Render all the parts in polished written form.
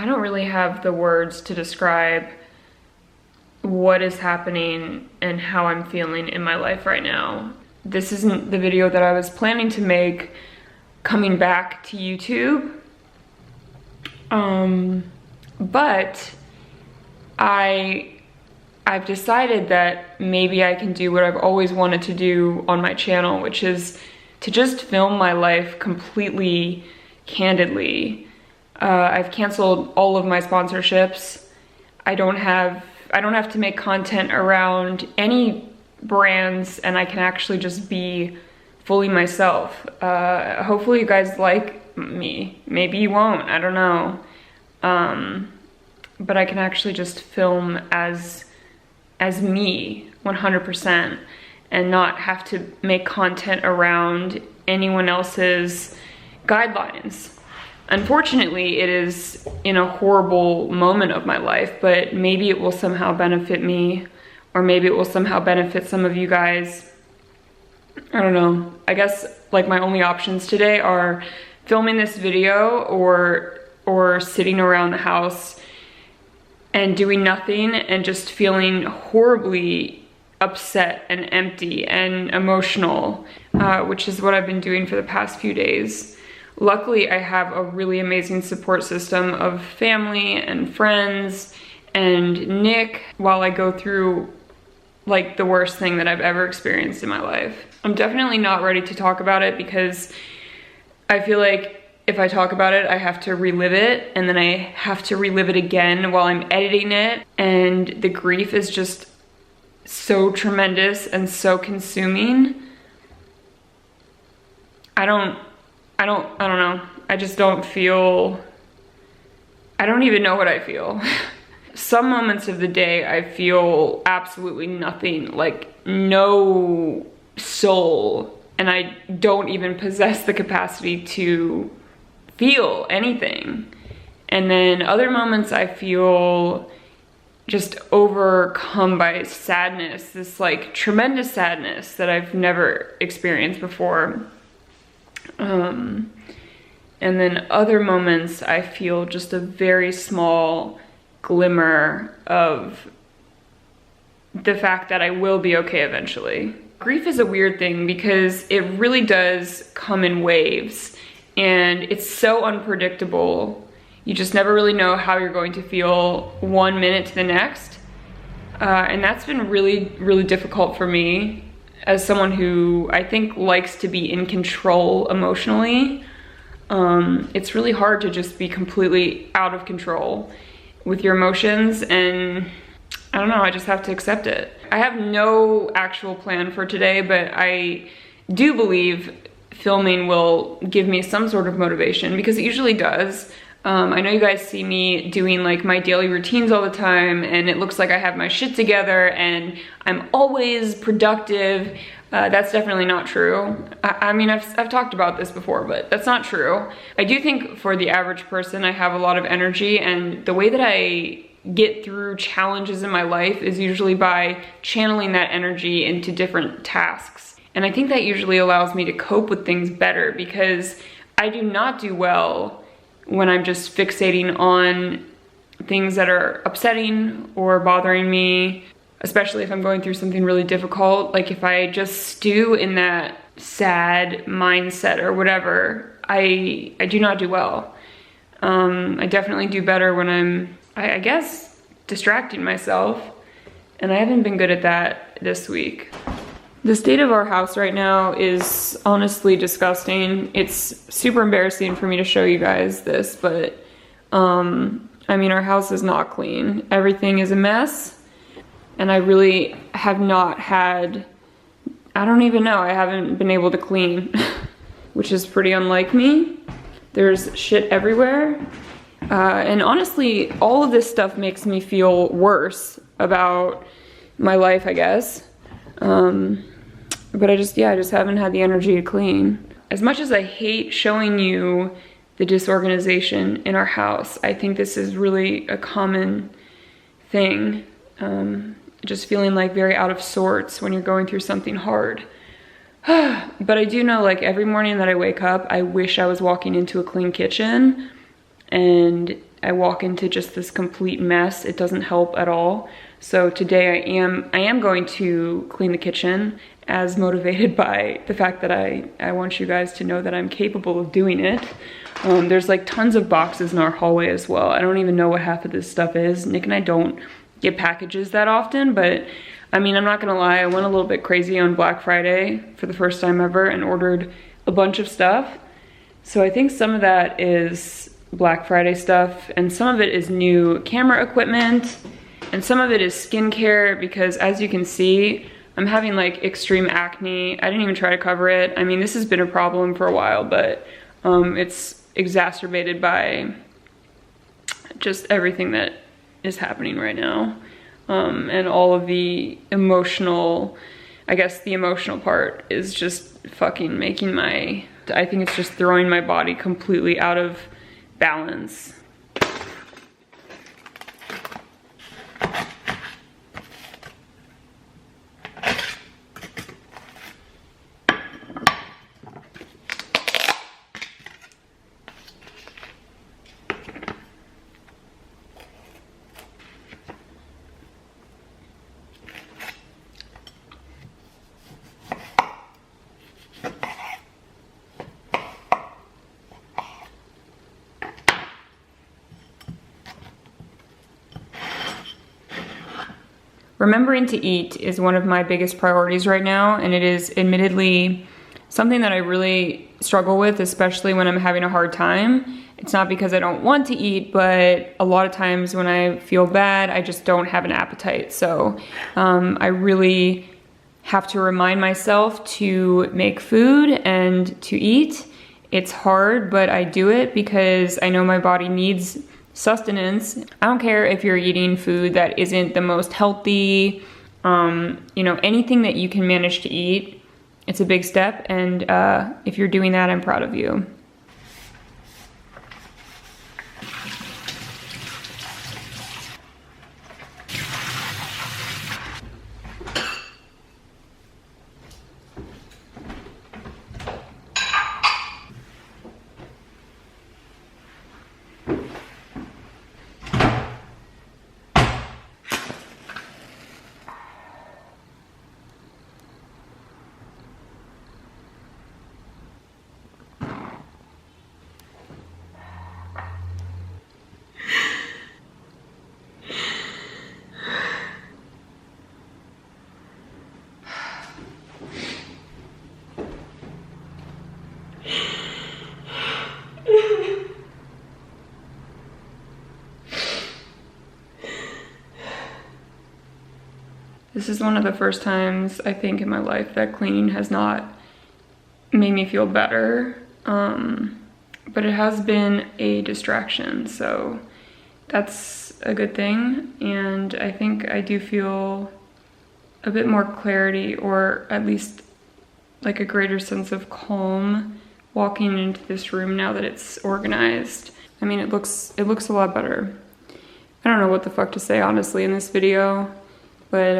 don't really have the words to describe what is happening and how I'm feeling in my life right now. This isn't the video that I was planning to make coming back to YouTube. But I've decided that maybe I can do what I've always wanted to do on my channel, which is to just film my life completely candidly. I've canceled all of my sponsorships. I don't have to make content around any brands, and I can actually just be fully myself. Hopefully you guys like me. Maybe you won't, I don't know. But I can actually just film as me 100% and not have to make content around anyone else's guidelines. Unfortunately, it is in a horrible moment of my life, but maybe it will somehow benefit me, or maybe it will somehow benefit some of you guys. I don't know. I guess like my only options today are filming this video or sitting around the house and doing nothing and just feeling horribly upset and empty and emotional, which is what I've been doing for the past few days. Luckily, I have a really amazing support system of family and friends and Nick while I go through like the worst thing that I've ever experienced in my life. I'm definitely not ready to talk about it because I feel like if I talk about it, I have to relive it, and then I have to relive it again while I'm editing it, and the grief is just so tremendous and so consuming. I don't know. I just don't feel, I don't even know what I feel. Some moments of the day I feel absolutely nothing, like no soul, and I don't even possess the capacity to feel anything. And then other moments I feel just overcome by sadness, this like tremendous sadness that I've never experienced before. And then other moments I feel just a very small glimmer of the fact that I will be okay eventually. Grief is a weird thing because it really does come in waves, and it's so unpredictable. You just never really know how you're going to feel one minute to the next. And that's been really, really difficult for me as someone who I think likes to be in control emotionally. It's really hard to just be completely out of control with your emotions, and I don't know, I just have to accept it. I have no actual plan for today, but I do believe filming will give me some sort of motivation, because it usually does. I know you guys see me doing like my daily routines all the time, and it looks like I have my shit together and I'm always productive. That's definitely not true. I mean, I've talked about this before, but that's not true. I do think for the average person, I have a lot of energy, and the way that I get through challenges in my life is usually by channeling that energy into different tasks. And I think that usually allows me to cope with things better, because I do not do well when I'm just fixating on things that are upsetting or bothering me, especially if I'm going through something really difficult. Like if I just stew in that sad mindset or whatever, I do not do well. I definitely do better when I'm, I guess, distracting myself, and I haven't been good at that this week. The state of our house right now is honestly disgusting. It's super embarrassing for me to show you guys this, but I mean, our house is not clean. Everything is a mess, and I really have not had, I don't even know, I haven't been able to clean, which is pretty unlike me. There's shit everywhere. And honestly, all of this stuff makes me feel worse about my life, I guess. But I just haven't had the energy to clean. As much as I hate showing you the disorganization in our house, I think this is really a common thing. Just feeling like very out of sorts when you're going through something hard. But I do know, like, every morning that I wake up, I wish I was walking into a clean kitchen, and I walk into just this complete mess. It doesn't help at all. So today I am going to clean the kitchen, as motivated by the fact that I want you guys to know that I'm capable of doing it. There's like tons of boxes in our hallway as well. I don't even know what half of this stuff is. Nick and I don't get packages that often, but I mean, I'm not gonna lie, I went a little bit crazy on Black Friday for the first time ever and ordered a bunch of stuff. So I think some of that is Black Friday stuff, and some of it is new camera equipment, and some of it is skincare, because as you can see, I'm having like extreme acne. I didn't even try to cover it. I mean, this has been a problem for a while, but it's exacerbated by just everything that is happening right now. And all of the emotional, I guess the emotional part is just fucking making I think it's just throwing my body completely out of balance. Remembering to eat is one of my biggest priorities right now, and it is admittedly something that I really struggle with, especially when I'm having a hard time. It's not because I don't want to eat, but a lot of times when I feel bad, I just don't have an appetite. So I really have to remind myself to make food and to eat. It's hard, but I do it because I know my body needs sustenance. I don't care if you're eating food that isn't the most healthy, you know, anything that you can manage to eat, it's a big step, and if you're doing that, I'm proud of you. This is one of the first times, I think, in my life that cleaning has not made me feel better, but it has been a distraction, so that's a good thing, and I think I do feel a bit more clarity, or at least like a greater sense of calm walking into this room now that it's organized. I mean, it looks a lot better. I don't know what the fuck to say, honestly, in this video. But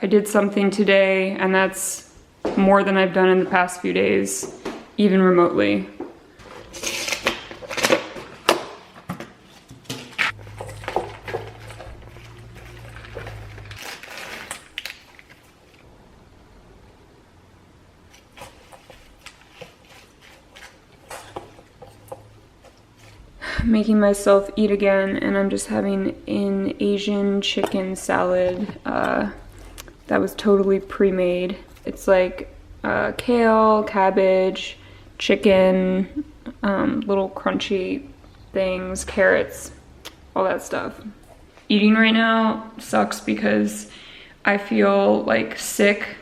I did something today, and that's more than I've done in the past few days, even remotely. Making myself eat again, and I'm just having an Asian chicken salad that was totally pre-made. It's like kale, cabbage, chicken, little crunchy things, carrots, all that stuff. Eating right now sucks because I feel like sick.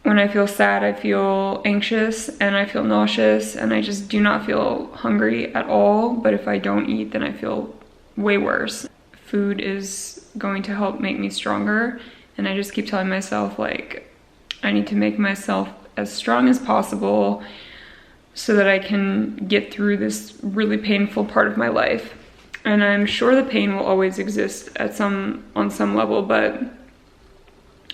When I feel sad, I feel anxious and I feel nauseous, and I just do not feel hungry at all. But if I don't eat, then I feel way worse. Food is going to help make me stronger, and I just keep telling myself, like, I need to make myself as strong as possible so that I can get through this really painful part of my life. And I'm sure the pain will always exist on some level, but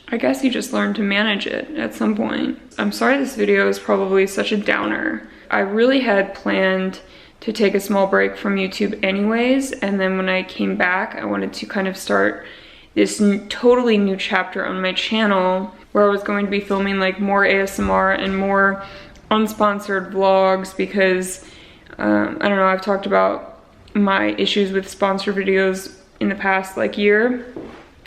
I guess you just learn to manage it at some point. I'm sorry this video is probably such a downer. I really had planned to take a small break from YouTube anyways, and then when I came back, I wanted to kind of start this totally new chapter on my channel where I was going to be filming like more ASMR and more unsponsored vlogs because, I don't know, I've talked about my issues with sponsored videos in the past like year.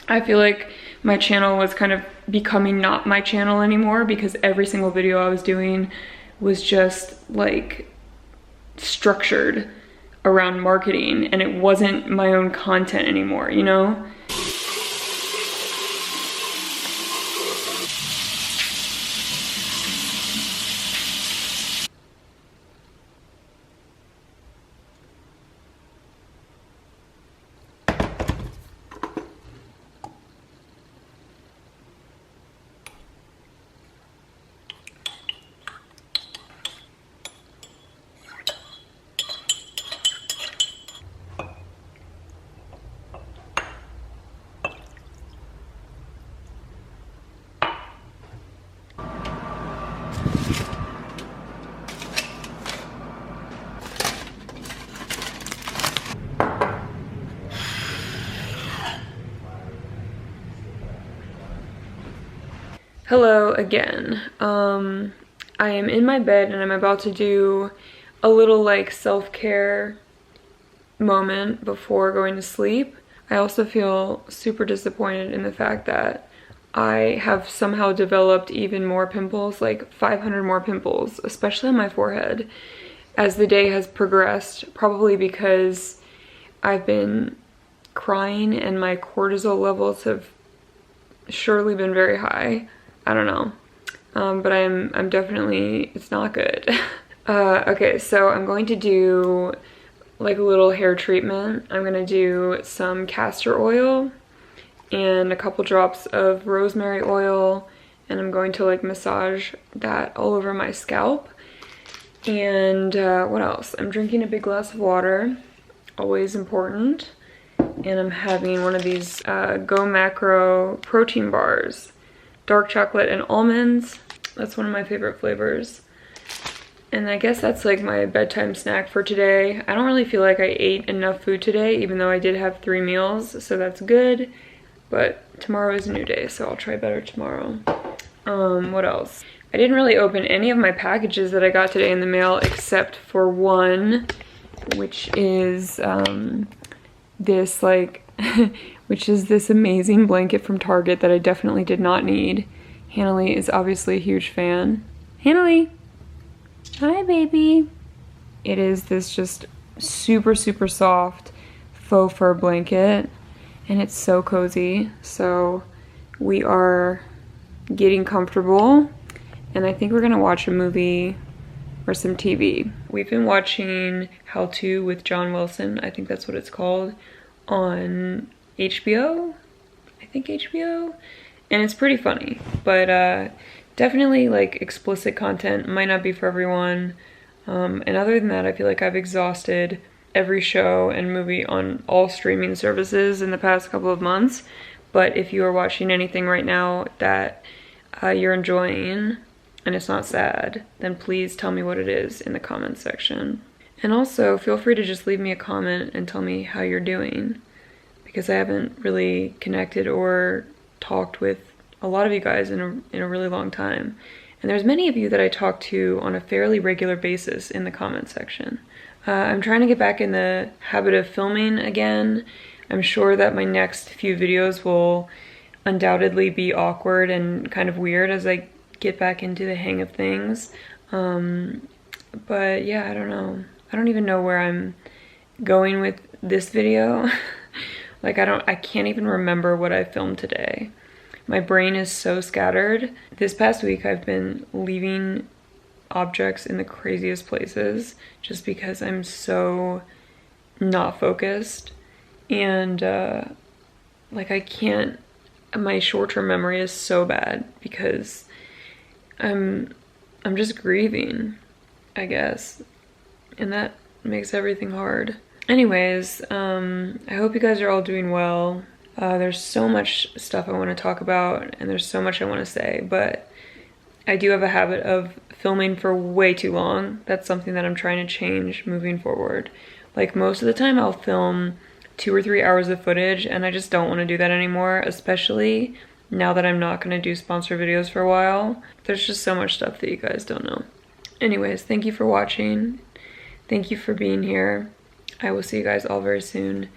I feel like my channel was kind of becoming not my channel anymore because every single video I was doing was just like structured around marketing and it wasn't my own content anymore, you know? Hello again. I am in my bed and I'm about to do a little like self-care moment before going to sleep. I also feel super disappointed in the fact that I have somehow developed even more pimples, like 500 more pimples, especially on my forehead, as the day has progressed, probably because I've been crying and my cortisol levels have surely been very high. I don't know, but I'm definitely, it's not good. Okay, so I'm going to do like a little hair treatment. I'm gonna do some castor oil and a couple drops of rosemary oil, and I'm going to like massage that all over my scalp. And what else? I'm drinking a big glass of water, always important. And I'm having one of these Go Macro protein bars. Dark chocolate and almonds. That's one of my favorite flavors. And I guess that's like my bedtime snack for today. I don't really feel like I ate enough food today, even though I did have 3 meals, so that's good. But tomorrow is a new day, so I'll try better tomorrow. What else? I didn't really open any of my packages that I got today in the mail except for one, which is this like which is this amazing blanket from Target that I definitely did not need. Hannah-Lee is obviously a huge fan. Hannah-Lee! Hi, baby! It is this just super, super soft faux fur blanket, and it's so cozy. So we are getting comfortable, and I think we're gonna watch a movie or some TV. We've been watching How To with John Wilson, I think that's what it's called, on HBO, I think HBO, and it's pretty funny, but definitely like explicit content, might not be for everyone, and other than that I feel like I've exhausted every show and movie on all streaming services in the past couple of months. But if you are watching anything right now that you're enjoying and it's not sad, then please tell me what it is in the comments section. And also feel free to just leave me a comment and tell me how you're doing, because I haven't really connected or talked with a lot of you guys in a really long time. And there's many of you that I talk to on a fairly regular basis in the comment section. I'm trying to get back in the habit of filming again. I'm sure that my next few videos will undoubtedly be awkward and kind of weird as I get back into the hang of things. But yeah, I don't know. I don't even know where I'm going with this video. Like I can't even remember what I filmed today. My brain is so scattered. This past week I've been leaving objects in the craziest places just because I'm so not focused, and like I can't, my short-term memory is so bad because I'm just grieving, I guess, and that makes everything hard. Anyways, I hope you guys are all doing well. There's so much stuff I want to talk about and there's so much I want to say, but I do have a habit of filming for way too long. That's something that I'm trying to change moving forward. Like most of the time I'll film 2 or 3 hours of footage, and I just don't want to do that anymore, especially now that I'm not going to do sponsor videos for a while. There's just so much stuff that you guys don't know. Anyways, thank you for watching. Thank you for being here. I will see you guys all very soon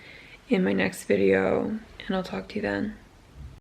in my next video, and I'll talk to you then.